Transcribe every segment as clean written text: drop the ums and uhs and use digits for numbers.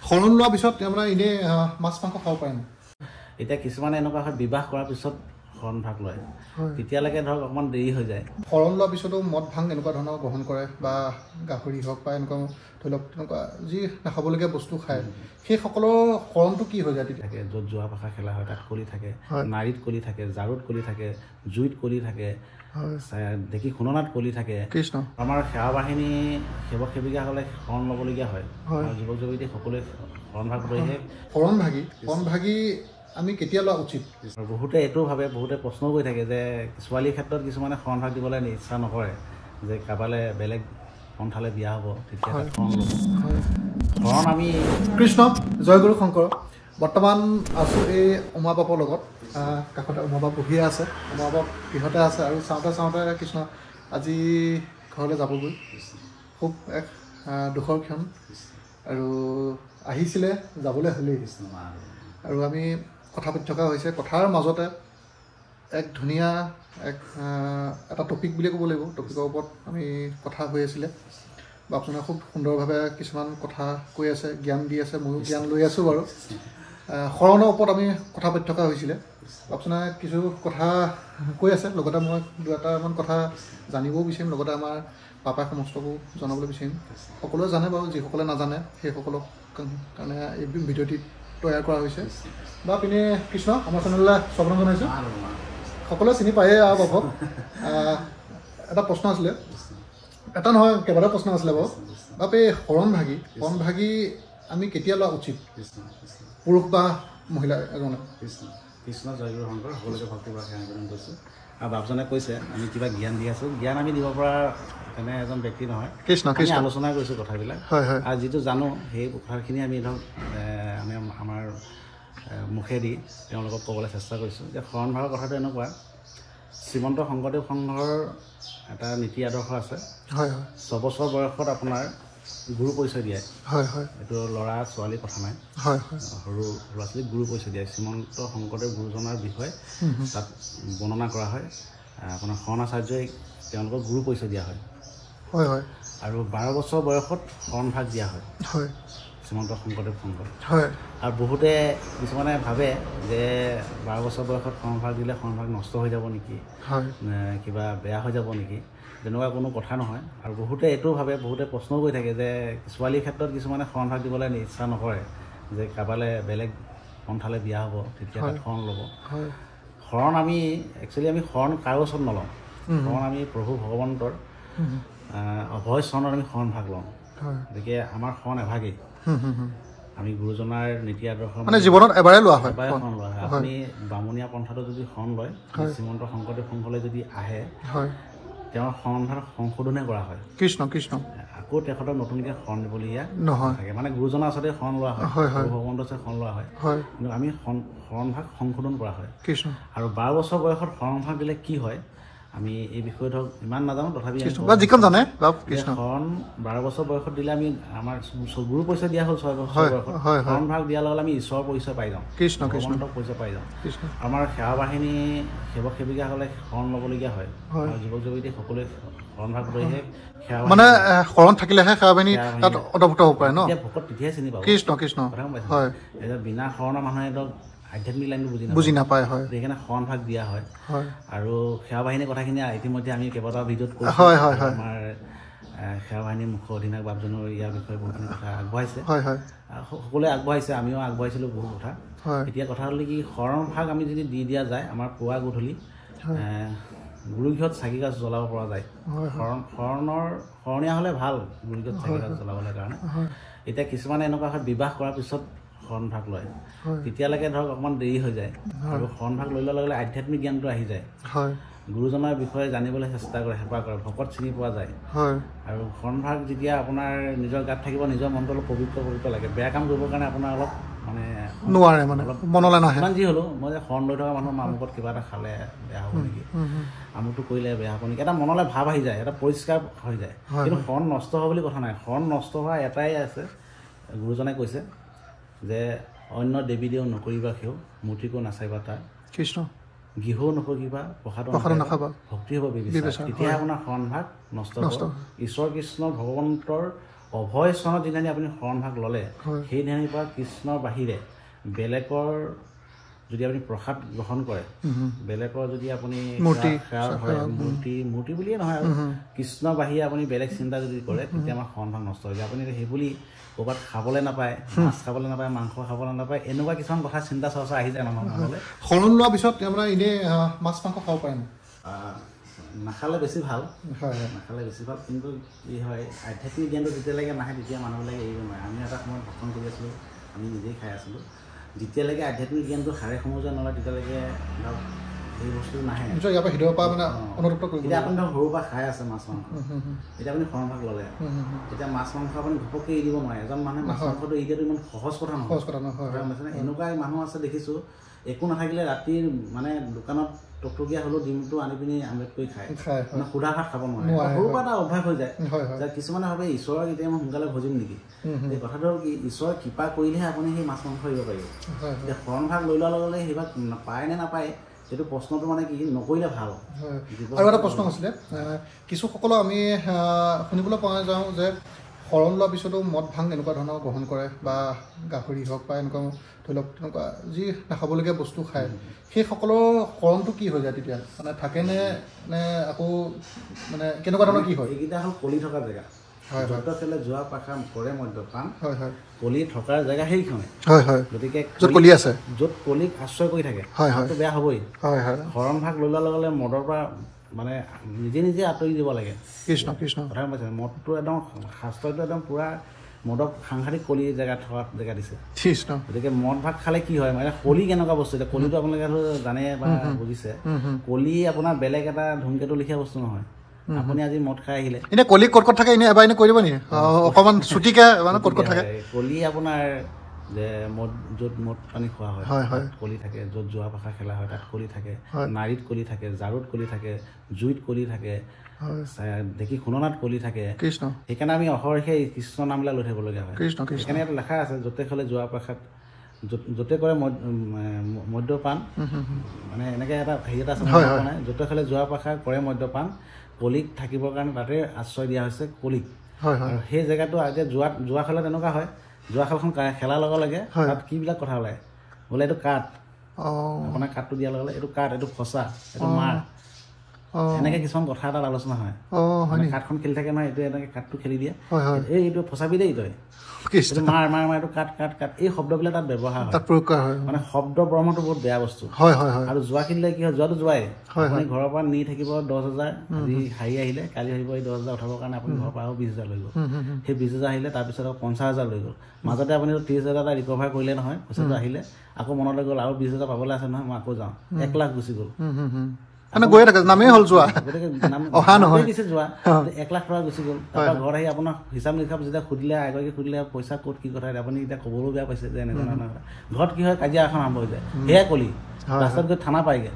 শৰণ লোৱাৰ পিছত আপোনাৰ এনে মাছ মাংস খাব পাৰে না এতিয়া কিছুমানে এনেকুৱা হয় বিবাহ কৰাৰ পিছত শৰণ ভাগ লয় তেতিয়ালৈকে ধৰক অকণমান দেৰি হৈ যায় শৰণ লোৱাৰ পিছতো মদ ভাং এনেকুৱা ধৰণৰ গ্ৰহণ কৰে বা গাহৰি হওক বা এনেকুৱা ধৰি লওক তেনেকুৱা যি নাখাবলগীয়া বস্তু খায় সেইসকলৰ শৰণটো কি হৈ যায় তেতিয়া থাকে য'ত যোৱা ভাষা খেলা হয় তাত কলি থাকে নাৰীত কলি থাকে জাৰুত কলি থাকে জুইত কলি থাকে দেখি খুননাত কলি থাকে কৃষ্ণ আমাৰ সেৱা বাহিনী সেৱক সেৱিকাসকলে শৰণ ল'বলগীয়া হয় যুৱক যুৱতী সকলোৱে শৰণ ভাগ লৈহে শৰণ ভাগি আমি কেতিয়া লোৱা উচিত বহুতে এইটো ভাবে বহুতে প্ৰশ্ন কৰি থাকে যে ছোৱালীৰ ক্ষেত্ৰত কিছুমানে শৰণ ভাগ দিবলৈ ইচ্ছা নকৰে যে কাৰোবালৈ বেলেগ পন্থালৈ বিয়া হ'ব তেতিয়া শৰণ ল'ব শৰণ আমি কৃষ্ণ জয়গুৰু শংকৰ বৰ্তমান আছোঁ এই উমা বাপৰ লগত কাষতে উমা বাপ বহিয়ে আছে উমা বাপ গৃহতে আছে আৰু চাওঁতে কৃষ্ণ আজি ঘৰলৈ যাবগৈ খুব এক দুখৰ ক্ষণ আৰু আহিছিলে যাবলৈ হ'লেই আৰু আমি কথা পাতি থকা হৈছে কথাৰ মাজতে এক ধুনীয়া এটা টপিক বুলি ক'ব লাগিব টপিকৰ ওপৰত আমি কথা হৈ আছিলে বা আপোনাৰ খুব সুন্দৰভাৱে কিছুমান কথা কৈ আছে জ্ঞান দি আছে ময়ো জ্ঞান লৈ আছোঁ বাৰু শৰণৰ ওপৰত আমি কথা পাতি থকা হৈছিলে আপোনাৰ কিছু কথা কৈ আছে লগতে মই দুটামান কথা জানিবও বিচাৰিম লগতে আমাৰ পাপাই সমস্তকো জনাবলৈ বিচাৰিম সকলোৱে জানে বাৰু যিসকলে নাজানে সেইসকলক কাৰণে এই ভিডিঅ'টি তৈয়াৰ কৰা হৈছে বা পিনে কৃষ্ণ আমাৰ চেনেললৈ স্বাগতম জনাইছোঁ সকলোৱে চিনি পায়েই আৰু বাবক এটা প্ৰশ্ন আছিলে এটা নহয় কেইবাটাও প্ৰশ্ন আছিলে বাৰু বাপ এই শৰণ ভাগি আমি কেতিয়া লোৱা উচিত পুৰুষ বা মহিলা এজনে কৃষ্ণ জয়গুৰু শংকৰ সকলোকে ভক্তি কৰা সেৱা কৰিছোঁ আৰু বাপজনে কৈছে আমি কিবা জ্ঞান দি আছোঁ জ্ঞান আমি দিব পৰা তেনে এজন ব্যক্তি নহয় আমি আলোচনা কৰিছোঁ কথাবিলাক আৰু যিটো জানো সেই কথাখিনি আমি ধৰক আমি আমাৰ মুখেদি তেওঁলোকক ক'বলৈ চেষ্টা কৰিছোঁ যে শৰণ ভাগৰ কথাটো এনেকুৱা শ্ৰীমন্ত শংকৰদেৱ সংঘৰ এটা নীতি আদৰ্শ আছে 6 বছৰ বয়সত আপোনাৰ গুৰু পৰিচয় দিয়ে এইটো ল'ৰা ছোৱালী কথা নাই সৰু ল'ৰা ছোৱালীক গুৰু পৰিচয় দিয়ে শ্ৰীমন্ত শংকৰদেৱ গুৰুজনাৰ বিষয়ে তাত বৰ্ণনা কৰা হয় আপোনাৰ শৰণাচাৰ্যই তেওঁলোকক গুৰু পৰিচয় দিয়া হয় আৰু 12 বছৰ বয়সত শৰণ ভাগ দিয়া হয় শ্ৰীমন্ত শংকৰদেৱ সংঘৰ আৰু বহুতে কিছুমানে ভাবে যে 12 বছৰ বয়সত শৰণ ভাগ দিলে শৰণ ভাগ নষ্ট হৈ যাব নেকি কিবা বেয়া হৈ যাব নেকি তেনেকুৱা কোনো কথা নহয় আৰু বহুতে এইটো ভাবে বহুতে প্ৰশ্ন কৰি থাকে যে ছোৱালীৰ ক্ষেত্ৰত কিছুমানে শৰণ ভাগ দিবলৈ ইচ্ছা নকৰে যে কাৰোবালৈ বেলেগ পন্থালৈ বিয়া হ'ব তেতিয়া শৰণ ল'ব শৰণ আমি একচুৱেলি আমি শৰণ কাৰো ওচৰত নলওঁ শৰণ আমি প্ৰভু ভগৱন্তৰ অভয় চৰণত আমি শৰণ ভাগ লওঁ গতিকে আমাৰ শৰণ এভাগেই আমি গুৰুজনাৰ নীতি আদৰ্শ মানে জীৱনত এবাৰে লোৱা হয় শৰণ লোৱা হয় আপুনি বামুণীয়া পন্থাটো যদি শৰণ লয় শ্ৰীমন্ত শংকৰদেৱ সংঘলৈ যদি আহে তেওঁৰ শৰণ ভাগ সংশোধনে কৰা হয় কৃষ্ণ আকৌ তেখেতক নতুনকৈ শৰণ দিবলগীয়া নহয় মানে গুৰুজনাৰ ওচৰতে শৰণ লোৱা হয় ভগৱন্তৰ ওচৰত শৰণ লোৱা হয় কিন্তু আমি শৰণ ভাগ সংশোধন কৰা হয় আৰু 12 বছৰ বয়সত শৰণ ভাগ দিলে কি হয় আমি এই বিষয়ে ধৰক ইমান নাজানো তথাপি শৰণ 12 বছৰ বয়সত দিলে আমি আমাৰ গুৰু পৰিচয় দিয়া হ'ল 6 বছৰ বয়সত শৰণ ভাগ দিয়াৰ লগে আমি ঈশ্বৰৰ পৰিচয় পাই যাওঁ ভগৱন্তৰ পৰিচয় পাই যাওঁ আমাৰ সেৱা বাহিনী সেৱক সেৱিকাসকলে শৰণ ল'বলগীয়া হয় আৰু যুৱক যুৱতী সকলোৱে শৰণ ভাগ লৈহে মানে শৰণ থাকিলেহে সেৱা বাহিনী তাত অন্তৰ্ভুক্ত হ'ব পাৰে ন ভকত তেতিয়াহে চিনি পাব কৃষ্ণ বিনা শৰণৰ মানুহে ধৰক আধ্যাত্মিক লাইনটো বুজি নাপায় সেইকাৰণে শৰণ ভাগ দিয়া হয় আৰু সেৱা বাহিনীৰ কথাখিনি ইতিমধ্যে আমি কেইবাটাও ভিডিঅ'ত কৈছোঁ আমাৰ সেৱা বাহিনীৰ মুখ্য অধিনায়ক বাপজনৰ ইয়াৰ বিষয়ে বহুতখিনি কথা আগবঢ়াইছে সকলোৱে আগবঢ়াইছে আমিও আগবঢ়াইছিলোঁ বহু কথা এতিয়া কথা হ'ল কি শৰণ ভাগ আমি যদি দি দিয়া যায় আমাৰ পুৱা গধূলি গুৰুগৃহত চাকি গছ জ্বলাব পৰা যায় শৰণীয়া হ'লে ভাল গুৰুগৃহত চাকি গছ জ্বলাবলৈ কাৰণে এতিয়া কিছুমানে এনেকুৱা হয় বিবাহ কৰাৰ পিছত শৰণ ভাগ লয় তেতিয়ালৈকে ধৰক অকণমান দেৰি হৈ যায় আৰু শৰণ ভাগ লৈ লোৱাৰ লগে লগে আধ্যাত্মিক জ্ঞানটো আহি যায় গুৰুজনাৰ বিষয়ে জানিবলৈ চেষ্টা কৰে হেঁপাহ কৰে ভকত চিনি পোৱা যায় আৰু শৰণ ভাগ যেতিয়া আপোনাৰ নিজৰ গাত থাকিব নিজৰ মনটো অলপ পবিত্ৰ লাগে বেয়া কাম কৰিবৰ কাৰণে আপোনাৰ অলপ মানে নোৱাৰে মানে মনলৈ নাহে যিমান যি হ'লেও মই যে শৰণ লৈ থকা মানুহ আমুকত কিবা এটা খালে বেয়া হ'ব নেকি আমুকটো কৰিলে বেয়া হ'ব নেকি এটা মনলৈ ভাৱ আহি যায় এটা পৰিষ্কাৰ হৈ যায় কিন্তু শৰণ নষ্ট হোৱা বুলি কথা নাই শৰণ নষ্ট হোৱা এটাই আছে গুৰুজনে কৈছে যে অন্য দেৱী দেও নকৰিবা সেও মূৰ্তিকো নাচাইবা তাৰ কৃষ্ণ গৃহও নকৰিবা প্ৰসাদ নাখাবা ভক্তি হ'ব বিবেচনা তেতিয়া আপোনাৰ শৰণ ভাগ নষ্ট হ'ব ঈশ্বৰ কৃষ্ণ ভগৱন্তৰ অভয় চনত যিদিনা আপুনি শৰণভাগ ল'লে সেইদিনাৰ পৰা কৃষ্ণৰ বাহিৰে বেলেগৰ যদি আপুনি প্ৰসাদ গ্ৰহণ কৰে বেলেগৰ যদি আপুনি মূৰ্তি বুলিয়ে নহয় আৰু কৃষ্ণৰ বাহিৰে আপুনি বেলেগ চিন্তা যদি কৰে তেতিয়া আমাৰ শৰণভাগ নষ্ট হৈ যায় আপুনি সেই বুলি ক'ৰবাত খাবলৈ নাপায় মাছ খাবলৈ নাপায় মাংস খাবলৈ নাপায় এনেকুৱা কিছুমান কথা চিন্তা চৰ্চা আহি যায় মানুহৰ মনলৈ শৰণ লোৱাৰ পিছত আপোনাৰ এনেই মাছ মাংস খাব পাৰে নাখালে বেছি ভাল নাখালে বেছি ভাল কিন্তু কি হয় আধ্যাত্মিক জ্ঞানটো যেতিয়ালৈকে নাহে তেতিয়া মানুহবিলাকে এৰিব নোৱাৰে আমি এটা সময়ত ভক্ষণ কৰি আছিলোঁ আমি নিজেই খাই আছিলোঁ যেতিয়ালৈকে আধ্যাত্মিক জ্ঞানটো হাৰে সমজুৱা নলয় তেতিয়ালৈকে ধৰক এই বস্তু নাহে ইয়াৰ পৰা হৃদয়ৰ পৰা মানে অনুতপ্ত কৰিব এতিয়া আপুনি ধৰক সৰুৰ পৰা খাই আছে মাছ মাংস এতিয়া আপুনি শৰণভাগ ল'লে এতিয়া মাছ মাংস আপুনি ঘপককৈ এৰি দিব নোৱাৰে এজন মানুহে মাছ মাংসটো এৰি দিয়াটো ইমান সহজ কথা নহয় এনেকুৱা মানুহ আছে দেখিছোঁ একো নাথাকিলে ৰাতিৰ মানে দোকানত টকটকীয়া হ'লেও ডিমটো আনি পিনি আমলেট কৰি খায় মানে সুধা ভাত খাব নোৱাৰে সৰুৰ পৰা এটা অভ্যাস হৈ যায় যে কিছুমানে ভাবে ঈশ্বৰক এতিয়া মই সোনকালে ভজিম নেকি এই কথাটো হ'ল কি ঈশ্বৰৰ কৃপা কৰিলেহে আপুনি সেই মাছ মাংস এৰিব পাৰিব এতিয়া শৰণভাগ লৈ লোৱাৰ লগে লগে সেইভাগ পায় নে নাপায় সেইটো প্ৰশ্নটো মানে কি নকৰিলে ভাল আৰু এটা প্ৰশ্ন আছিলে কিছুসকলক আমি শুনিবলৈ পোৱা যাওঁ যে শৰণ লোৱাৰ পিছতো মদ ভাং এনেকুৱা ধৰণৰ গ্ৰহণ কৰে বা গাহৰি হওক বা এনেকুৱা ধৰি লওক তেনেকুৱা যি নাখাবলগীয়া বস্তু খায় সেইসকলৰ শৰণটো কি হৈ যায় তেতিয়া মানে থাকেনে নে আকৌ মানে কেনেকুৱা ধৰণৰ কি হয় এইকেইটা হ'ল কলি থকা জেগা য'ত খেলে যোৱা পাখা কৰে মদ্যপান কলি থকাৰ জেগা সেইখনে গতিকে য'ত কলি আছে য'ত কলিক আশ্ৰয় কৰি থাকে সেইটো বেয়া হ'বই শৰণ ভাগ লৈ লোৱাৰ লগে লগে মদৰ পৰা মানে নিজে নিজে আঁতৰি দিব লাগে কৃষ্ণ কৃষ্ণ কথা গম পাইছে মদটো একদম শাস্ত্ৰটো একদম পূৰা মদক সাংঘাতিক কলি জেগা থকা জেগা দিছে গতিকে মদ ভাগ খালে কি হয় মানে কলি কেনেকুৱা বস্তু এতিয়া কলিটো আপোনালোকে জানে বা বুজিছে কলি আপোনাৰ বেলেগ এটা ধূমকেতু লিখীয়া বস্তু নহয় আপুনি আজি মদ খাই আহিলে এনে কলি ক'ত ক'ত থাকে এনে এবাৰ এনে কৈ দিব নেকি অকণমান ছুটিকে মানে ক'ত ক'ত থাকে কলি আপোনাৰ যে মদ য'ত মদ পানী খোৱা হয় কলি থাকে য'ত যোৱা পাখা খেলা হয় তাত কলি থাকে নাৰীত কলি থাকে জাৰুত কলি থাকে জুইত কলি থাকে দেখি খুননাত কলি থাকে সেইকাৰণে আমি অহৰহে কৃষ্ণ নামবিলাক লৈ থাকিবলগীয়া হয় সেইকাৰণে ইয়াত লেখা আছে য'তে খেলে যোৱা পাখাত য'তে কৰে মদ্যপান মানে এনেকৈ এটা হেৰি এটা আছে নাই য'তে খেলে যোৱা পাখা কৰে মদ্যপান কলিক থাকিবৰ কাৰণে তাতে আশ্ৰয় দিয়া হৈছে কলিক আৰু সেই জেগাটো এতিয়া যোৱা খেলত এনেকুৱা হয় যোৱা খেলখন খেলাৰ লগে লগে তাত কিবিলাক কথা ওলায় বোলে এইটো কাঠ আপোনাৰ কাঠটো দিয়াৰ লগে লগে এইটো কাঠ এইটো ফচা এইটো মাৰ এনেকৈ কিছুমান কথা এটাত আলোচনা হয় কাঠখন খেলি থাকে নহয় এইটো এনেকৈ কাঠটো খেলি দিয়ে এইটো ফচাবি দেই তই মাৰ মাৰ মাৰ এইটো কাঠ কাঠ কাঠ এই শব্দবিলাক তাত ব্যৱহাৰ হয় মানে শব্দ ব্ৰহ্মটো বহুত বেয়া বস্তু আৰু যোৱা খেলিলে কি হয় যোৱাটো যোৱাই আপুনি ঘৰৰ পৰা নি থাকিব 10,000 আজি হাৰি আহিলে কালি আহিব এই 10,000 উঠাবৰ কাৰণে আপুনি ঘৰৰ পৰা আৰু 20,000 লৈ গ'ল সেই 20,000 আহিলে তাৰপিছত আকৌ 50,000 লৈ গ'ল মাজতে আপুনি 30,000 এটা ৰিকভাৰ কৰিলে নহয় পইচাটো আহিলে আকৌ মনলৈ গ'ল আৰু 20,000 পাবলৈ আছে নহয় মই আকৌ যাওঁ 1 লাখ গুচি গ'ল মানে গৈ থাকে নামেই হ'ল যোৱা অহা নহয় দিছে যোৱা 1 লাখ টকা গুচি গ'ল তাৰপৰা ঘৰত আহি আপোনাৰ হিচাপ নিকাপ যেতিয়া সুধিলে আগতে সুধিলে পইচা ক'ত কি কথা আপুনি এতিয়া ক'বলৈও বেয়া পাইছে যে এনেকুৱা ধৰণৰ ঘৰত কি হয় কাজিয়া এখন আৰম্ভ হৈ যায় সেয়াই কলি ৰাস্তাত গৈ থানা পায়গৈ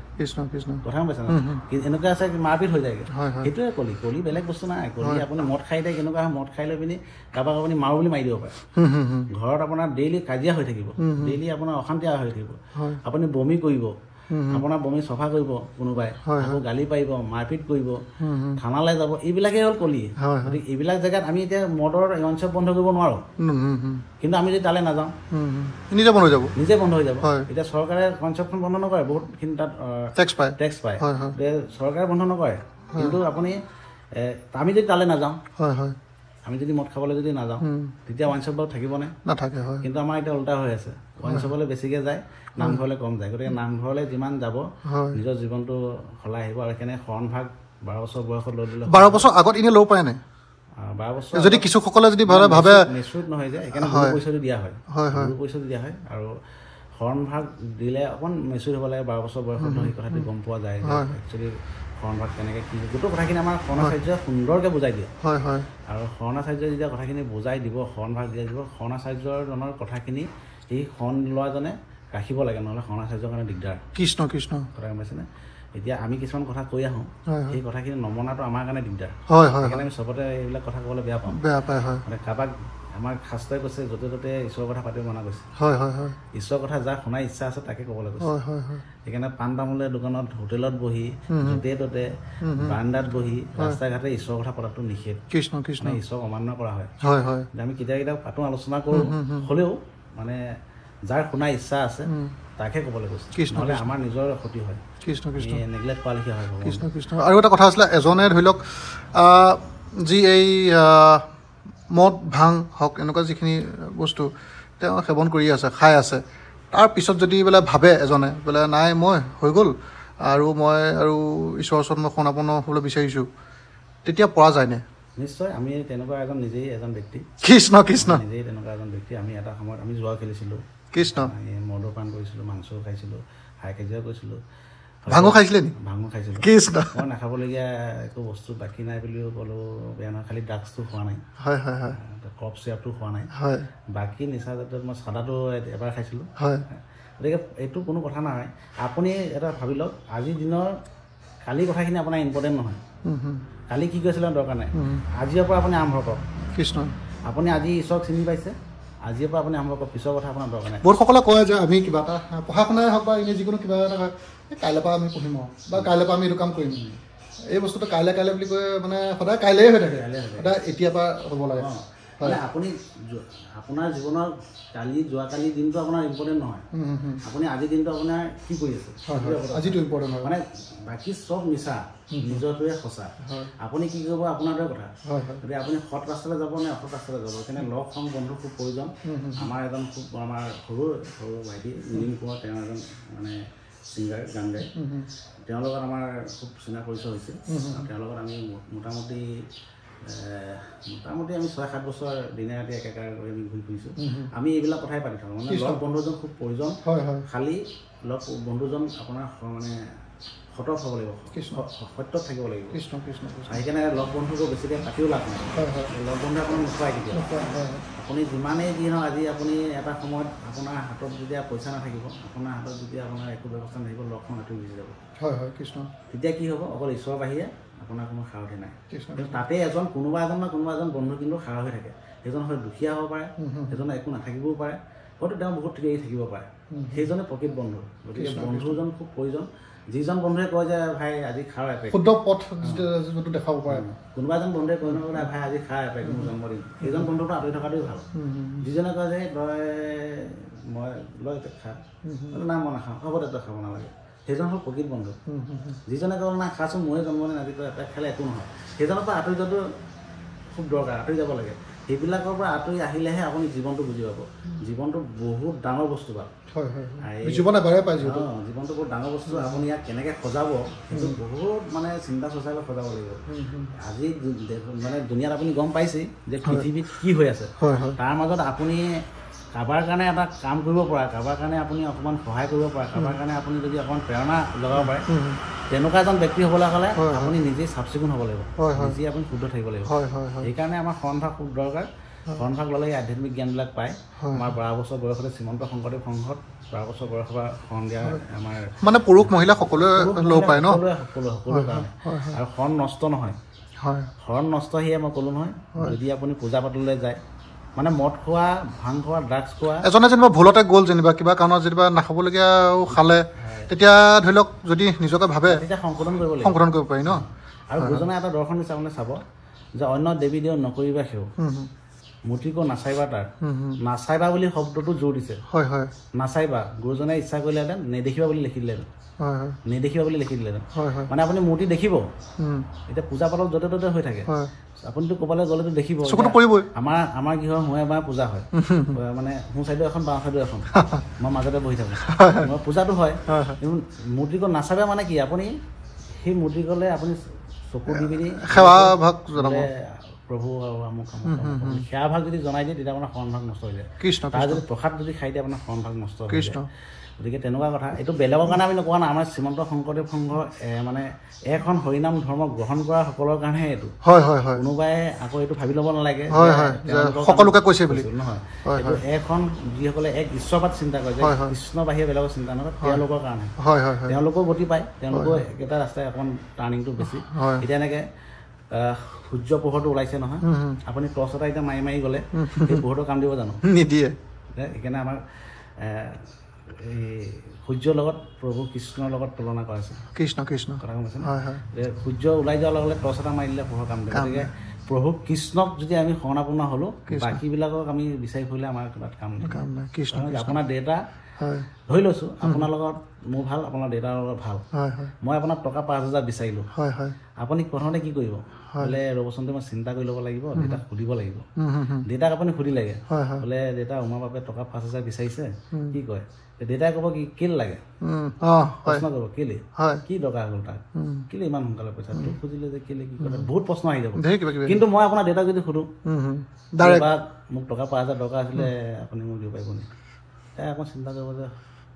কথা পাইছে এনেকুৱা আছে মাৰপিট হৈ যায়গৈ সেইটোৱে কলি কলি বেলেগ বস্তু নাই কলি আপুনি মদ খাই দিয়ে কেনেকুৱা হয় মদ খাই লৈ পিনি কাৰোবাক আপুনি মাৰো বুলি মাৰি দিব পাৰে ঘৰত আপোনাৰ ডেইলি কাজিয়া হৈ থাকিব ডেইলি আপোনাৰ অশান্তি হৈ থাকিব আপুনি বমি কৰিব আপোনাৰ বমি চফা কৰিব কোনোবাই আকৌ গালি পাৰিব মাৰপিট কৰিব থানালৈ যাব এইবিলাকেই হ'ল কলি গতিকে এইবিলাক জেগাত আমি এতিয়া মদৰ অঞ্চল বন্ধ কৰিব নোৱাৰোঁ কিন্তু আমি যদি তালৈ নাযাওঁ নিজে বন্ধ হৈ যাব এতিয়া চৰকাৰে কনচেপ্টখন বন্ধ নকৰে বহুতখিনি তাত টেক্স পায় চৰকাৰে বন্ধ নকৰে কিন্তু আপুনি আমি যদি তালৈ নাযাওঁ আমি যদি মদ খাবলৈ যদি নাযাওঁ তেতিয়া ৱাইন শ্বপ বাৰু থাকিবনে নাথাকে কিন্তু আমাৰ এতিয়া উল্টা হৈ আছে ৱাইন শ্বপলৈ বেছিকৈ যায় নামঘৰলৈ কম যায় গতিকে নামঘৰলৈ যিমান যাব নিজৰ জীৱনটো সলাই আহিব আৰু সেইকাৰণে শৰণভাগ 12 বছৰ বয়সত লৈ দিলে 12 বছৰ আগত এনেই ল'ব পাৰে নাই 12 বছৰ যদি কিছুসকলে যদি ভাবে মেচুৰ নহয় যে সেইকাৰণে গুৰু পইচাটো দিয়া হয় গুৰু পইচাটো দিয়া হয় আৰু শৰণভাগ দিলে অকণ মেচুৰ হ'ব লাগে 12 বছৰ বয়সত সেই কথাটো গম পোৱা যায় একচুৱেলি শৰণভাগ কেনেকৈ কি গোটেই কথাখিনি আমাৰ শৰণাচাৰ্যই সুন্দৰকৈ বুজাই দিয়ে আৰু শৰণাচাৰ্যই যেতিয়া কথাখিনি বুজাই দিব শৰণভাগ দিয়াই দিব শৰণাচাৰ্যজনৰ কথাখিনি এই শৰণ লোৱাজনে ৰাখিব লাগে নহ'লে শৰণাচাৰ্যৰ কাৰণে দিগদাৰ কৃষ্ণ কৃষ্ণ কথা গম পাইছেনে এতিয়া আমি কিছুমান কথা কৈ আহোঁ সেই কথাখিনি নমনাটো আমাৰ কাৰণে দিগদাৰ সেইকাৰণে আমি চবতে এইবিলাক কথা ক'বলৈ বেয়া পাওঁ মানে কাৰোবাক আমাৰ শাস্ত্ৰই কৈছে য'তে ত'তে ঈশ্বৰৰ কথা পাতিব মনা গৈছে ঈশ্বৰৰ কথা যাৰ শুনাৰ ইচ্ছা আছে তাকে ক'বলৈ কৈছে সেইকাৰণে পাণ তামোলৰ দোকানত হোটেলত বহি য'তে ত'তে বাৰান্দাত বহি ৰাস্তাই ঘাটে ঈশ্বৰৰ কথা পতাটো নিষেধ ঈশ্বৰক অমান্য কৰা হয় আমি কেতিয়াবা পাতো আলোচনা কৰোঁ হ'লেও মানে যাৰ শুনাৰ ইচ্ছা আছে তাকে ক'বলৈ কৈছে নহ'লে আমাৰ নিজৰ ক্ষতি হয় নেগলেক্ট কৰা লিখীয়া হয় আৰু এটা কথা আছিলে এজনে ধৰি লওক যি এই মদ ভাং হওক এনেকুৱা যিখিনি বস্তু তেওঁ সেৱন কৰি আছে খাই আছে তাৰ পিছত যদি বোলে ভাবে এজনে বোলে নাই মই হৈ গ'ল আৰু মই আৰু ঈশ্বৰৰ ওচৰত মই শৰণাপন্ন হ'বলৈ বিচাৰিছোঁ তেতিয়া পৰা যায়নে নিশ্চয় আমি তেনেকুৱা নিজেই এজন ব্যক্তি নিজেই তেনেকুৱা এজন ব্যক্তি আমি এটা সময়ত আমি জুৱা খেলিছিলোঁ মদৰ পান কৰিছিলোঁ মাংস খাইছিলোঁ হাই কাজিয়া কৰিছিলোঁ ভাঙো খাইছিলে নি ভাঙো খাইছিলোঁ মই নাখাবলগীয়া একো বস্তু বাকী নাই বুলিও ক'লোঁ বেয়া নহয় খালি ড্ৰাগছটো খোৱা নাই কফ চিৰাপটো খোৱা নাই বাকী নিচা জাতীয় মই চাদাটো এবাৰ খাইছিলোঁ গতিকে এইটো কোনো কথা নহয় আপুনি এটা ভাবি লওক আজিৰ দিনৰ কালি কথাখিনি আপোনাৰ ইম্পৰ্টেণ্ট নহয় কালি কি কৰিছিলে দৰকাৰ নাই আজিৰ পৰা আপুনি আৰম্ভ কৰক আপুনি আজি ঈশ্বৰক চিনি পাইছে আজিৰ পৰা আপুনি আৰম্ভ কৰক পিছৰ কথা আপোনাৰ দৰকাৰ নাই বহুতসকলে কয় যে আমি কিবা এটা পঢ়া শুনাই হওক বা এনেই যিকোনো কিবা এটা কাইলৈৰ পৰা আমি পঢ়িম বা কাইলৈৰ পৰা আমি এইটো কাম কৰিম এই বস্তুটো কাইলৈ বুলি কৈ মানে সদায় কাইলৈয়ে হৈ থাকে সদায় এতিয়াৰ পৰা হ'ব লাগে মানে আপুনি আপোনাৰ জীৱনৰ যোৱাকালি দিনটো আপোনাৰ ইম্পৰ্টেণ্ট নহয় আপুনি আজিৰ দিনটো আপোনাৰ কি কৰি আছে আজিটো ইম্পৰ্টেণ্ট হয় মানে বাকী চব মিছা নিজৰটোৱে সঁচা আপুনি কি কৰিব আপোনাৰটোৱে কথা গতিকে আপুনি সৎ ৰাস্তালৈ যাব নে অসৎ ৰাস্তালৈ যাব সেইকাৰণে লগ সংগ বন্ধু খুব প্ৰয়োজন আমাৰ এজন খুব আমাৰ সৰু ভাইটি নীলিম কোঁৱৰ তেওঁ এজন মানে ছিংগাৰ গান গায় তেওঁৰ লগত আমাৰ খুব চিনা পৰিচয় হৈছে তেওঁৰ লগত আমি মোটামুটি আমি 6-7 বছৰ দিনে ৰাতি একেকাৰ কৰি আমি ঘূৰি ফুৰিছোঁ আমি এইবিলাক কথাই পাতি থাকোঁ মানে লগ বন্ধুজন খুব প্ৰয়োজন খালি লগ বন্ধুজন আপোনাৰ মানে সতত হ'ব লাগিব সত্যত থাকিব লাগিব সেইকাৰণে লগ বন্ধুকো বেছিকৈ পাতিও লাভ নাই লগ বন্ধুৱে আপোনাক নোখোৱাই কেতিয়াও আপুনি যিমানেই যি নহওক আজি আপুনি এটা সময়ত আপোনাৰ হাতত যেতিয়া পইচা নাথাকিব আপোনাৰ হাতত যেতিয়া আপোনাৰ একো ব্যৱস্থা নাথাকিব লগখন আঁতৰি গুচি যাব তেতিয়া কি হ'ব অকল ঈশ্বৰৰ বাহিৰে আপোনাৰ কোনো সাৰথি নাই কিন্তু তাতে কোনোবা এজন বন্ধু কিন্তু সাৰ হৈ থাকে সেইজন হয়তো দুখীয়া হ'ব পাৰে সেইজনে একো নাথাকিবও পাৰে হয়তো তেওঁ বহুত ঠিকেই থাকিব পাৰে সেইজনে প্ৰকৃত বন্ধু গতিকে বন্ধুজন খুব প্ৰয়োজন যিজন বন্ধুৱে কয় যে ভাই আজি খাৰ এপেক শুদ্ধ পথ দেখাব পাৰে কোনোবা এজন বন্ধুৱে কয় নহয় ভাই আজি খাৰ এপেক মোৰ জন্মদিন সেইজন বন্ধুটো আঁতৰি থকাটোৱে ভাল যিজনে কয় যে তই মই লৈ খা নাই মই নাখাওঁ হ'ব দে তই খাব নালাগে সেইজন হ'ল প্ৰকৃত বন্ধু যিজনে কয় না খাচোন মোৰে জন্মদিন আজি তই এটা খালে একো নহয় সেইজনৰ পৰা আঁতৰি যোৱাটো খুব দৰকাৰ আঁতৰি যাব লাগে সেইবিলাকৰ পৰা আঁতৰি আহিলেহে আপুনি জীৱনটো বুজি পাব জীৱনটো বহুত ডাঙৰ বস্তু পাব জীৱনটো বহুত ডাঙৰ বস্তু আপুনি ইয়াক কেনেকৈ সজাব সেইটো বহুত মানে চিন্তা চৰ্চা কৰি সজাব লাগিব আজি মানে দুনিয়াত আপুনি গম পাইছেই যে পৃথিৱীত কি হৈ আছে তাৰ মাজত আপুনি কাৰোবাৰ কাৰণে এটা কাম কৰিব পৰা কাৰোবাৰ কাৰণে আপুনি অকণমান সহায় কৰিব পৰা কাৰোবাৰ কাৰণে আপুনি যদি অকণমান প্ৰেৰণা লগাব পাৰে তেনেকুৱা এজন ব্যক্তি হ'বলৈ হ'লে আপুনি নিজেই চাফ চিকুণ হ'ব লাগিব নিজেই আপুনি শুদ্ধ থাকিব লাগিব সেইকাৰণে আমাৰ শৰণভাগ খুব দৰকাৰ শৰণভাগ ল'লে এই আধ্যাত্মিক জ্ঞানবিলাক পায় আমাৰ 12 বছৰ বয়সতে শ্ৰীমন্ত শংকৰদেৱ সংঘত 12 বছৰ বয়সৰ পৰা শৰণ দিয়া আমাৰ মানে পুৰুষ মহিলা সকলোৱে ল'ব পাৰে ন সকলো কাৰণে আৰু শৰণ নষ্ট নহয় শৰণ নষ্ট সেয়ে মই ক'লোঁ নহয় যদি আপুনি পূজা পাতললৈ যায় মানে মদ খোৱা ভাং খোৱা ড্ৰাগছ খোৱা এজনে যেনিবা ভুলতে গ'ল যেনিবা কিবা কাৰণত যেনিবা নাখাবলগীয়া খালে তেতিয়া ধৰি লওক যদি নিজকে ভাবে তেতিয়া সংশোধন কৰিব পাৰি ন আৰু গুৰুজনাই এটা দৰ্শন দিছে আপুনি চাব যে অন্য দেৱী দেৱ নকৰিবা সেও মূৰ্তিকো নাচাইবা তাৰ নাচাইবা বুলি শব্দটো জোৰ দিছে নাচাইবা গুৰুজনাই ইচ্ছা কৰিলেহেঁতেন নেদেখিবা বুলি লিখি দিলেহেঁতেন মানে আপুনি মূৰ্তি দেখিব এতিয়া পূজা পাতল য'তে ত'তে হৈ থাকে আপুনিতো ক'বলৈ গ'লেতো দেখিব আমাৰ গৃহৰ সোঁৱে বায়ে পূজা হয় মানে সোঁ চাইডো এখন বাওঁ চাইডো এখন মই মাজতে বহি থাকোঁ মই পূজাটো হয় মূৰ্তিকো নাচাবে মানে কি আপুনি সেই মূৰ্তিকলে আপুনি চকু দি পিনি সেৱা ভাগ জনাব প্ৰভু আৰু আমুক সেৱা ভাগ যদি জনাই দিয়ে তেতিয়া আপোনাৰ শৰণ ভাগ নষ্ট হৈ যায় তাৰ যদি প্ৰসাদ যদি খাই দিয়ে আপোনাৰ শৰণ ভাগ নষ্ট হৈ যায় গতিকে তেনেকুৱা কথা এইটো বেলেগৰ কাৰণে আমি নকোৱা নাই আমাৰ শ্ৰীমন্ত শংকৰদেৱ সংঘ মানে এখন হৰিনাম ধৰ্ম গ্ৰহণ কৰা সকলৰ কাৰণেহে এইটো কোনোবাই আকৌ এইটো ভাবি ল'ব নালাগে সকলোকে কৈছে বুলি নহয় এইটো এখন যিসকলে এক ঈশ্বৰবাদ চিন্তা কৰে যে কৃষ্ণ বাহিৰে বেলেগৰ চিন্তা নকৰে তেওঁলোকৰ কাৰণে তেওঁলোকেও গতি পায় তেওঁলোকেও একেটা ৰাস্তাই অকণ টাৰ্ণিংটো বেছি এতিয়া এনেকৈ সূৰ্য পোহৰটো ওলাইছে নহয় আপুনি টৰ্চ এটা এতিয়া মাৰি মাৰি গ'লে সেই পোহৰটো কাম দিব জানো নিদিয়ে সেইকাৰণে আমাক এই সূৰ্যৰ লগত প্ৰভু কৃষ্ণৰ লগত তুলনা কৰা হৈছে কৃষ্ণ কৃষ্ণ কথা গম পাইছে যে সূৰ্য ওলাই যোৱাৰ লগে লগে টৰ্চ এটা মাৰি দিলে পোহৰ কাম দিয়ে গতিকে প্ৰভু কৃষ্ণক যদি আমি শৰণাপন্ন হ'লোঁ বাকীবিলাকক আমি বিচাৰি ফুৰিলে আমাৰ কিবা কাম নাই আপোনাৰ দেউতা ধৰি লৈছোঁ আপোনাৰ লগত মোৰ ভাল আপোনাৰ দেউতাৰ লগত ভাল মই আপোনাক টকা 5,000 বিচাৰিলোঁ আপুনি প্ৰথমতে কি কৰিব বোলে ৰবচোনটো মই চিন্তা কৰি ল'ব লাগিব দেউতাক সুধিব লাগিব দেউতাক আপুনি সুধি লাগে বোলে দেউতা উমা বাপে টকা 5,000 বিচাৰিছে কি কয় দেউতাই ক'ব কি কেলে লাগে প্ৰশ্ন কৰিব কেলে কি দৰকাৰ হ'ল তাক কেলে ইমান সোনকালে পইচা তোক খুজিলে যে কেলে কি কৰে বহুত প্ৰশ্ন আহি যাব কিন্তু মই আপোনাৰ দেউতাক যদি সুধোঁ মোক টকা 5,000 দৰকাৰ আছিলে আপুনি মোক দিব পাৰিব নেকি আকৌ চিন্তা কৰিব যে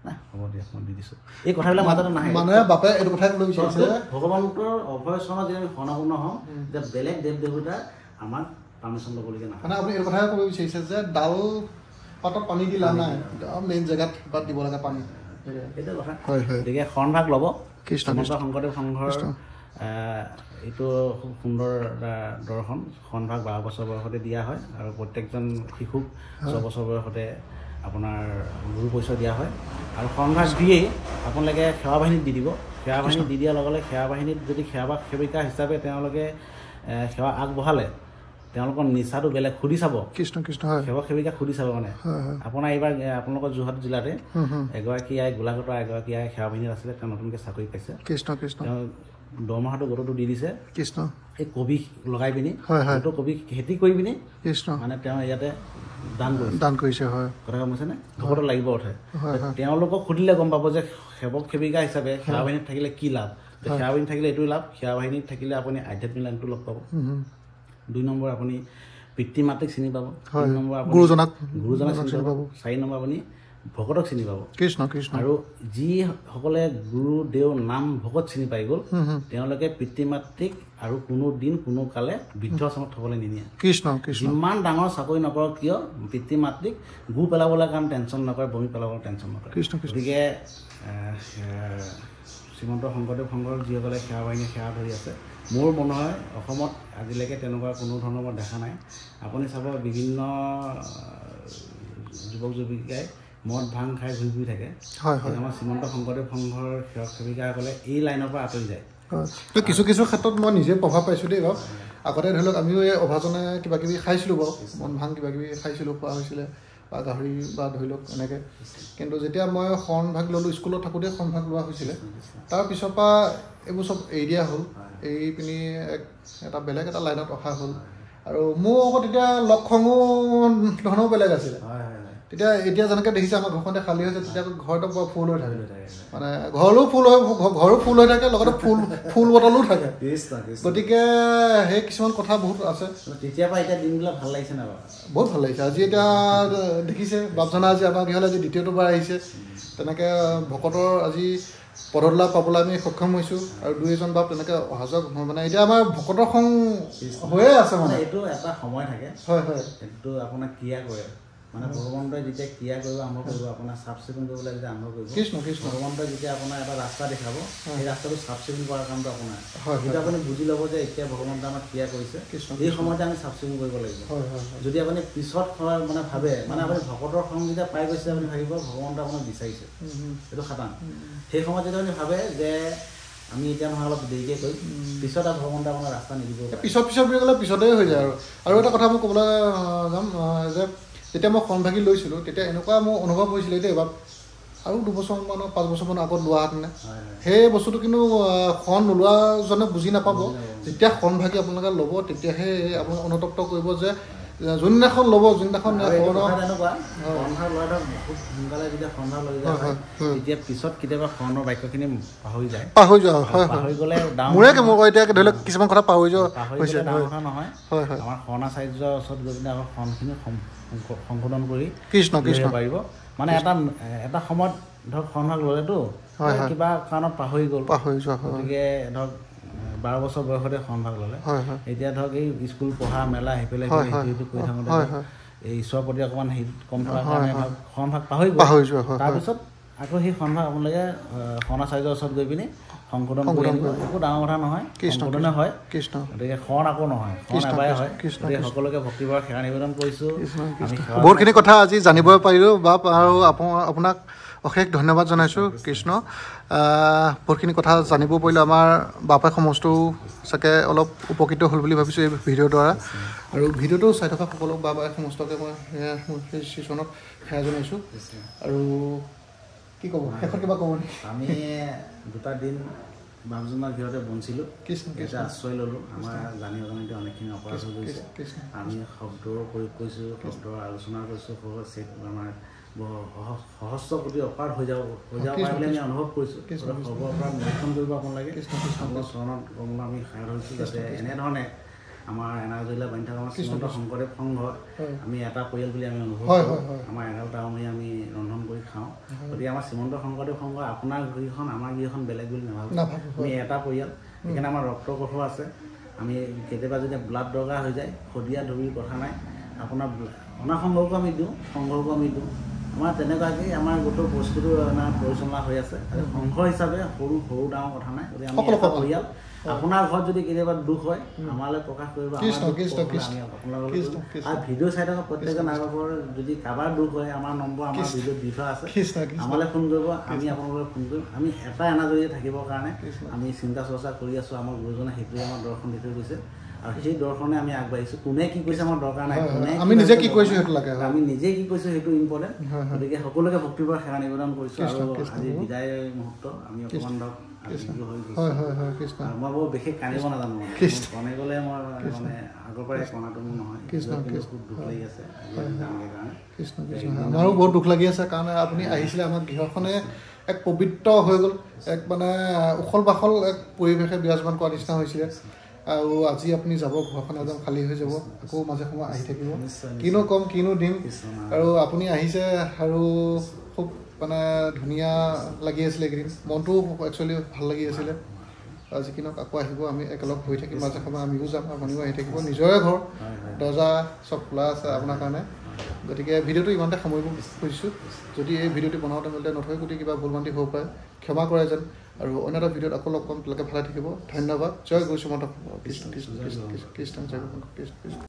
না হ'ব দিয়ক মই দি দিছোঁ এই কথাবিলাক মাজতে নাহে মানে বাপে এইটো কথাই ক'বলৈ বিচাৰিছে ভগৱানৰ অভয়চৰণত যদি আমি শৰণাপন্ন হওঁ যে বেলেগ দেৱ দেৱতাই আমাক পাৰ্মিশ্যন ল'বলগীয়া নহয় মানে আপুনি এইটো কথাই ক'ব বিচাৰিছে যে ডাল পাতত পানী দি লাভ নাই মেইন জেগাত বাদ দিব লাগে পানী সেইটো কথা গতিকে শৰণভাগ ল'ব কৃষ্ণ শংকৰদেৱ সংঘৰ এইটো খুব সুন্দৰ দৰ্শন শৰণভাগ 12 বছৰ বয়সতে দিয়া হয় আৰু প্ৰত্যেকজন শিশুক 6 বছৰ বয়সতে আপোনাৰ গুৰু পৰিচয় দিয়া হয় আৰু শৰণভাগ দিয়েই আপোনালোকে সেৱা বাহিনীত দি দিব সেৱা বাহিনীত দি দিয়াৰ লগে লগে সেৱা বাহিনীত যদি সেৱা সেৱিকা হিচাপে তেওঁলোকে সেৱা আগবঢ়ালে তেওঁলোকৰ নিচাটো বেলেগ সুধি চাব কৃষ্ণ কৃষ্ণ সেৱক সেৱিকা সুধি চাব মানে আপোনাৰ এইবাৰ আপোনালোকৰ যোৰহাট জিলাতে এগৰাকী আই গোলাঘাটৰ এগৰাকী আই সেৱা বাহিনীত আছিলে তেওঁ নতুনকৈ চাকৰি পাইছে কৃষ্ণ কৃষ্ণ তেওঁ দৰমহাটো গোটটো দি দিছে কৃষ্ণ এই কবি লগাই পিনি কবি খেতি কৰি পিনি কৃষ্ণ মানে তেওঁ ইয়াতে দান কৰিছে হয় কথা গম পাইছেনে ভকতো লাগিব উঠে তেওঁলোকক সুধিলে গম পাব যে সেৱক সেৱিকা হিচাপে সেৱা বাহিনীত থাকিলে কি লাভ সেৱা বাহিনীত থাকিলে এইটোৱে লাভ সেৱা বাহিনীত থাকিলে আপুনি আধ্যাত্মিক লাইনটো লগ পাব 2 নম্বৰ আপুনি পিতৃ মাতৃক চিনি পাব 3 নম্বৰ আপুনি গুৰুজনক চিনি পাব 4 নম্বৰ আপুনি ভকতক চিনি পাব কৃষ্ণ কৃষ্ণ আৰু যিসকলে গুৰু দেও নাম ভকত চিনি পাই গ'ল তেওঁলোকে পিতৃ মাতৃক আৰু কোনো দিন কোনো কালে বৃদ্ধাশ্ৰমত থবলৈ নিনিয়ে কৃষ্ণ কৃষ্ণ যিমান ডাঙৰ চাকৰি নকৰক কিয় পিতৃ মাতৃক গু পেলাবলৈ কাৰণে টেনশ্যন নকৰে বমি পেলাবলৈ টেনশ্যন নকৰে গতিকে শ্ৰীমন্ত শংকৰদেৱ সংঘৰ যিসকলে সেৱা বাহিনী সেৱা ধৰি আছে মোৰ মনে হয় অসমত আজিলৈকে তেনেকুৱা কোনো ধৰণৰ মই দেখা নাই আপুনি চাব বিভিন্ন যুৱক যুৱতীকাই মদ ভাং খাই ঘূৰি থাকে আমাৰ শ্ৰীমন্ত শংকৰদেৱ সংঘৰ সেৱক সেৱিকাসকলে এই লাইনৰ পৰা আঁতৰি যায় কিছু কিছু ক্ষেত্ৰত মই নিজে প্ৰভাৱ পাইছোঁ দেই বাৰু আগতে ধৰি লওক আমিও এই অভাজনে কিবা কিবি খাইছিলোঁ বাৰু মন ভাং কিবা কিবি খাইছিলোঁ খোৱা হৈছিলে বা গাহৰি বা ধৰি লওক এনেকৈ কিন্তু যেতিয়া মই শৰণভাগ ল'লোঁ স্কুলত থাকোঁতে শৰণভাগ লোৱা হৈছিলে তাৰপিছৰ পৰা এইবোৰ চব এৰি দিয়া হ'ল এৰি পিনি এটা বেলেগ এটা লাইনত অহা হ'ল আৰু মোৰ আকৌ তেতিয়া লক্ষণো ধৰণৰো বেলেগ আছিলে তেতিয়া এতিয়া যেনেকৈ দেখিছে আমাৰ ঘৰখনতে খালী হৈছে তেতিয়া ঘৰতে বৰ ফুল হৈ থাকে মানে ঘৰো ফুল হৈ থাকে লগতে ফুল বটলো থাকে গতিকে সেই কিছুমান কথা বহুত আছে তেতিয়াৰ পৰা এতিয়া দিনবিলাক ভাল লাগিছে নাই বাৰু বহুত ভাল লাগিছে আজি এতিয়া দেখিছে বাপজনা আজি আমাৰ গৃহলৈ আজি দ্বিতীয়টোবাৰ আহিছে তেনেকৈ ভকতৰ আজি পদলাভ পাবলৈ আমি সক্ষম হৈছোঁ আৰু 2-এজন বাপ তেনেকৈ অহা যোৱা মানে এতিয়া আমাৰ ভকতৰ সং হৈয়ে আছে মানে এইটো এটা সময় থাকে হয় হয় এইটো আপোনাক ক্ৰিয়া কৰে মানে ভগৱন্তই যেতিয়া ক্ৰিয়া কৰিব আৰম্ভ কৰিব আপোনাৰ চাফ চিকুণ কৰিবলৈ যেতিয়া আৰম্ভ কৰিব কৃষ্ণ কৃষ্ণ ভগৱন্তই যেতিয়া আপোনাৰ এটা ৰাস্তা দেখাব সেই ৰাস্তাটো চাফ চিকুণ কৰাৰ কামটো আপোনাৰ যেতিয়া আপুনি বুজি ল'ব যে এতিয়া ভগৱন্তই আমাক ক্ৰিয়া কৰিছে এই সময়তে আমি চাফ চিকুণ কৰিব লাগিব যদি আপুনি পিছত মানে ভাবে মানে আপুনি ভকতৰ সং যেতিয়া পাই গৈছে আপুনি ভাবিব ভগৱন্তই আপোনাক বিচাৰিছে এইটো খাটাং সেই সময়ত যদি আপুনি ভাবে যে আমি এতিয়া নহয় অলপ দেৰিকৈ কৰিম পিছত আৰু ভগৱন্তই আপোনাৰ ৰাস্তা নিদিব পিছত বুলি ক'লে পিছতেই হৈ যায় আৰু এটা কথা মই ক'বলৈ যাম যে যেতিয়া মই শৰণভাগী লৈছিলোঁ তেতিয়া এনেকুৱা মোৰ অনুভৱ হৈছিলে দেই এবাৰ আৰু 2 বছৰমানৰ 5 বছৰমান আগত লোৱাহেঁতেনে সেই বস্তুটো কিন্তু শৰণ নোলোৱাজনে বুজি নাপাব যেতিয়া শৰণভাগী আপোনালোকে ল'ব তেতিয়াহে আপুনি অনুতপ্ত কৰিব যে যোনদিনাখন ল'ব যোনদিনাখন এতিয়া পিছত কেতিয়াবা শৰণৰ বাক্যখিনি পাহৰি যায় পাহৰি গ'লে ধৰি লওক কিছুমান কথা পাহৰি যোৱা হৈছে ডাঙৰ কথা নহয় আমাৰ শৰণাচাৰ্যৰ ওচৰত গৈ পিনে আকৌ শৰণখিনি সংশোধন কৰি কৃষ্ণ কৃষ্ণ পাৰিব মানে এটা সময়ত ধৰক শৰণভাগ ল'লেতো কিবা কাৰণত পাহৰি গ'ল গতিকে ধৰক 12 বছৰ বয়সতে শৰণভাগ ল'লে এতিয়া ধৰক এই স্কুল পঢ়া মেলা সেইফালে সেইটো কৰি থাকোঁতে এই ঈশ্বৰৰ প্ৰতি অকণমান হেৰি কম থকাৰ কাৰণে ধৰক শৰণভাগ পাহৰি গ'ল তাৰপিছত আকৌ সেই সন্মান আপোনালোকে শৰণা চাৰ্জৰ ওচৰত গৈ পিনি সংশোধন কৰি আনিব একো ডাঙৰ কথা নহয় সংশোধনে হয় গতিকে শৰণ আকৌ নহয় শৰণ এবাৰে হয় গতিকে সকলোকে ভক্তিভাৱে সেৱা নিবেদন কৰিছোঁ বহুতখিনি কথা আজি জানিব পাৰিলোঁ বা আৰু আপোনাক অশেষ ধন্যবাদ জনাইছোঁ কৃষ্ণ বহুতখিনি কথা জানিব পাৰিলোঁ আমাৰ বাপাই সমাজটো চাগে অলপ উপকৃত হ'ল বুলি ভাবিছোঁ এই ভিডিঅ'ৰ দ্বাৰা আৰু ভিডিঅ'টো চাই থকা সকলো বাপাই সমাজকে মই সেই চিজনত সেৱা জনাইছোঁ আৰু কি ক'ব শেষত কিবা ক'ব নেকি আমি 2টা দিন বামজনৰ ঘৰতে বঞ্চিলোঁ এটা আশ্ৰয় ল'লোঁ আমাৰ জানি অজানিতে অনেকখিনি অপৰাধ হৈ গৈছে আমি শব্দৰ প্ৰয়োগ কৰিছোঁ শব্দৰ আলোচনা কৰিছোঁ আমাৰ সহস্ৰ কোটি অপাৰ হৈ যাব পাৰে বুলি আমি অনুভৱ কৰিছোঁ সৰ্বৰ অপৰাধ নিৰীক্ষণ কৰিব আপোনালোকে আপোনাৰ চৰণত কমলা আমি সাৰ হৈছোঁ যাতে এনেধৰণে আমাৰ এনাজৰিলা বান্ধি থকা আমাৰ শ্ৰীমন্ত শংকৰদেৱ সংঘ আমি এটা পৰিয়াল বুলি আমি অনুভৱ কৰোঁ আমাৰ এঘাৰটা আমি ৰন্ধন কৰি খাওঁ গতিকে আমাৰ শ্ৰীমন্ত শংকৰদেৱ সংঘ আপোনাৰ গৃহখন আমাৰ গৃহখন বেলেগ বুলি নাভাবোঁ আমি এটা পৰিয়াল সেইকাৰণে আমাৰ ৰক্ত কঠোৰ আছে আমি কেতিয়াবা যদি ব্লাড দৰকাৰ হৈ যায় শদিয়া ধৰিৰ কথা নাই আপোনাৰ অনা সংঘকো আমি দিওঁ সংঘকো আমি দিওঁ আমাৰ তেনেকুৱাকৈ আমাৰ গোটেই বস্তুটো পৰিচালনা হৈ আছে সংঘ হিচাপে সৰু ডাঙৰ কথা নাই গতিকে আমি এটা পৰিয়াল আপোনাৰ ঘৰত যদি কেতিয়াবা দুখ হয় আমালৈ প্ৰকাশ কৰিব আৰু ভিডিঅ' চাই থকা প্ৰত্যেকজন নাগৰিকৰ যদি কাৰোবাৰ দুখ হয় আমাৰ নম্বৰ আমাৰ ভিডিঅ'ত দি থোৱা আছে আমালৈ ফোন কৰিব আমি আপোনালোকে ফোন কৰিম আমি এটা এনাজৰিয়ে থাকিবৰ কাৰণে আমি চিন্তা চৰ্চা কৰি আছোঁ আমাৰ গুৰুজনে সেইটোৱে আমাৰ দৰ্শন দি থৈ গৈছে আৰু সেই দৰ্শনে আমি আগবাঢ়িছোঁ কোনে কি কৈছে আমাৰ দৰকাৰ নাই আমি নিজে কি কৈছোঁ সেইটো লাগে আমি নিজে কি কৈছোঁ সেইটো ইম্পৰ্টেণ্ট গতিকে সকলোকে ভক্তিভাৱে সেৱা নিবেদন কৰিছোঁ আৰু আজি বিদায় মুহূৰ্ত আমি অকণমান ধৰক মই বৰ বিশেষ কান্দিব নাজানো কণে গ'লে মই মানে আগৰ পৰাই কণাটো মোৰ নহয় খুব দুখ লাগি আছে আমাৰো বহুত দুখ লাগি আছে কাৰণ আপুনি আহিছিলে আমাৰ গৃহখনে এক পবিত্ৰ হৈ গ'ল এক মানে উখল বাখল এক পৰিৱেশে বিৰাজমান কৰা নিচিনা হৈছিলে আৰু আজি আপুনি যাব ঘৰখন একদম খালী হৈ যাব আকৌ মাজে সময়ে আহি থাকিব কিনো ক'ম কিনো দিম আৰু আপুনি আহিছে আৰু খুব মানে ধুনীয়া লাগি আছিলে এইকেইদিন মনটোও একচুৱেলি ভাল লাগি আছিলে আজি কিনক আকৌ আহিব আমি একেলগ হৈ থাকিম মাজে সময়ে আমিও যাম আপুনিও আহি থাকিব নিজৰে ঘৰ দৰ্জা চব খোলা আছে আপোনাৰ কাৰণে গতিকে ভিডিঅ'টো ইমানতে সামৰিব খুজিছোঁ যদি এই ভিডিঅ'টো বনাওঁতে মেলোতে নথৈ গোটেই কিবা ভুল ভ্ৰান্তি হ'ব পাৰে ক্ষমা কৰে যেন আৰু অন্য এটা ভিডিঅ'ত আকৌ লগ পাম ভালে থাকিব ধন্যবাদ জয় গুৰু শ্ৰীমন্ত কৃষ্ণ কৃষ্ণ কৃষ্ণ কৃষ্ণ জয় গুৰু কৃষ্ণ কৃষ্ণ